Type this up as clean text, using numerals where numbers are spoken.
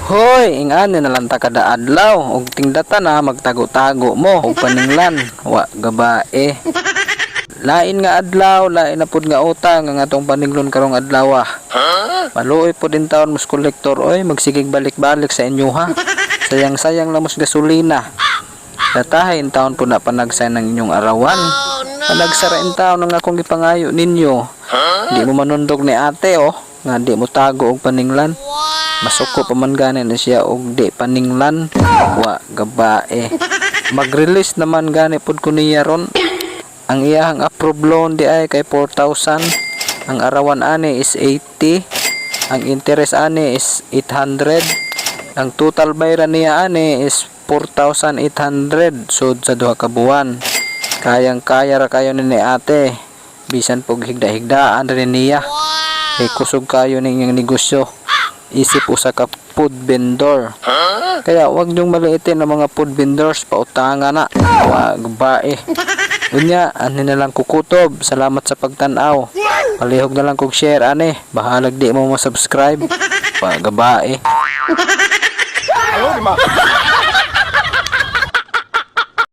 Hoy, ingani na lang ta kada adlaw og tingdata na magtago-tago mo og paninglan wa gabae. Lain nga adlaw, lain na pud nga utang ang atong paninglon karong adlaw. Maluoy po din taon mus kolektor oy magsigig balik-balik sa inyo ha. Sayang-sayang lang mus gasolina. Datahin taon po na panagsay ng inyong arawan. Panagsarain taon ng akong gipangayo ninyo. Di mo manundog ni ate nga di mo tago og paninglan. Masuko pa man ganin na siya og di paninglan wa gabae. Mag-release naman gani pud ko niya ron. Ang iyahang approved loan di ay kay 4,000. Ang arawan ani is 80. Ang interest ani is 800. Ang total bayaran niya ani is 4,800 sud sa duha ka buwan. Kayang-kaya ra kayo ni ate. Bisan pog higda-higdaan rin niya. Kay kusog kayo ning negosyo. Isip usa ka food vendor. Kaya wag niyong maliitin ang mga food vendors, pautangan na. Wag bae. Unya, ani na lang kukutob. Salamat sa pagtanaw. Palihog na lang kog share ani. Bahalag di mo mo subscribe. Wag bae.